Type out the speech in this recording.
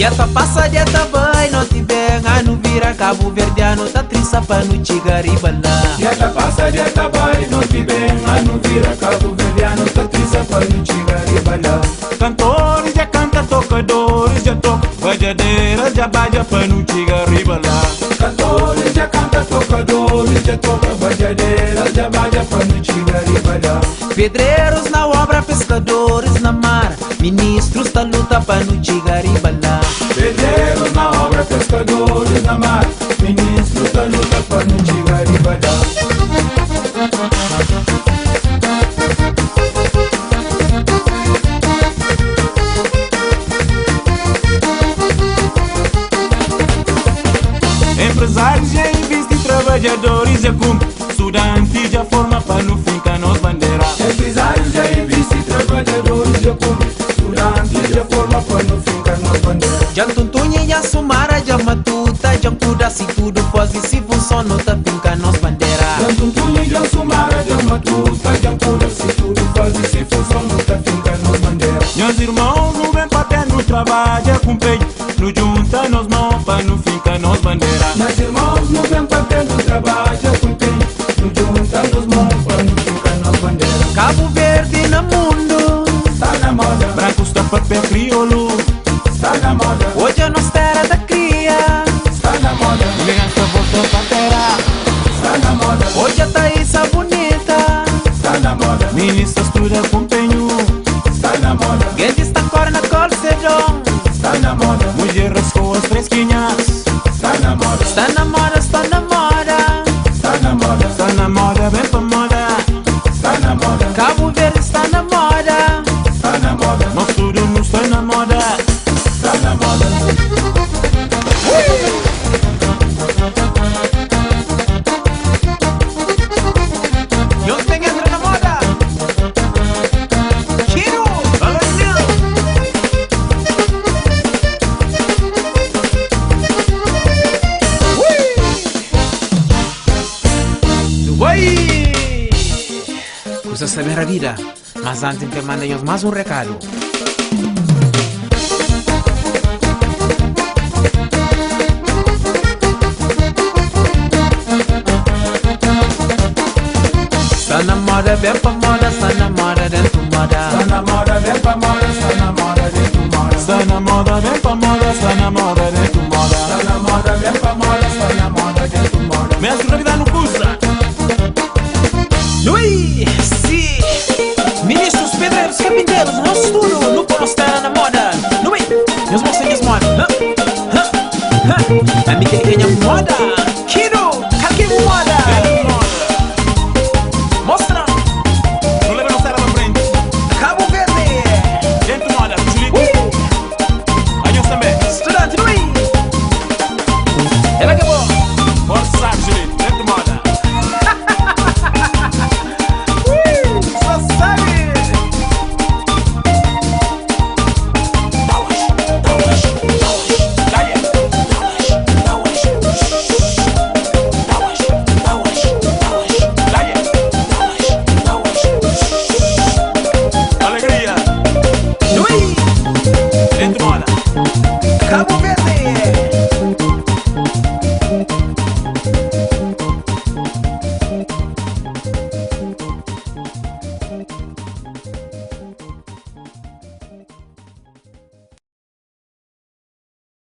Dieta passa, dieta vai, não te venha, não vira Cabo Verdeano, tá triça pra não te garibalar. Dieta passa, dieta vai, não te venha, não vira Cabo Verdeano, tá triça pra não te garibalar. Cantores já canta, tocadores já toca, bajadeiras já baja pra não te garibalar. Cantores já canta, tocadores já toca, bajadeiras já baja pra não te garibalar. Pedreiros na obra, pescadores na mar, ministros da luta pra não te garibalar. Pedreiros na obra, pescadores na mar, ministros da luta pra não te garibalar. Empresários já investem, trabalhadores já cumprem, estudantes já formam para no fim que nos bandeira. Empresários já investem, trabalhadores já cumprem, estudantes já formam para no fim que nos bandeira. Já tuntunha, já sumara, já matuta, já cuida se tudo fosse se funciona, tá finca nos bandeira. Já tuntunha, já sumara, já matuta, já cuida se tudo fosse se funciona, tá finca nos bandeira. Meus irmãos não vem pra ter no trabalho com peito, no junta nos mãos para no fim que nos bandeira. Meus irmãos não vem pra ter no trabalho com peito, no junta nos mãos para no fim que nos bandeira. Cabo Verde no mundo, Está na moda, Branco está papel crioulo, está na moda, hoje é nos terra da cria. está na moda, elegância voltou pra terra. está na moda, Hoje a Thaísa bonita, está na moda, Ministras tudo com penho, está na moda, gente está cor na cor cedão. está na moda, mulheres com as fresquinhas. está na moda, Está na moda, está na moda. está na moda, Está na moda, vem pra moda. está na moda, Cabo Verde está na moda. está na moda, Nós tudo não está na moda. está na moda. E onde tem que entrar na moda? Tiro! Valeu! Ui! Custa saber a vida, mas antes te mando eu mais recado. Está na moda, vem pra moda, está na moda, dentro moda. Está na moda, vem pra moda, está na moda, dentro moda. Está na moda, vem pra moda. Está na moda, dentro moda. Está na moda, vem pra moda, está na moda, dentro moda. Mestre da vida não custa. Ui, sim! Ministros, pedreiros, carpinteiros, nosso tudo, no pôr está na moda. Ui, meus moços, minhas modas. A minha que ganha moda.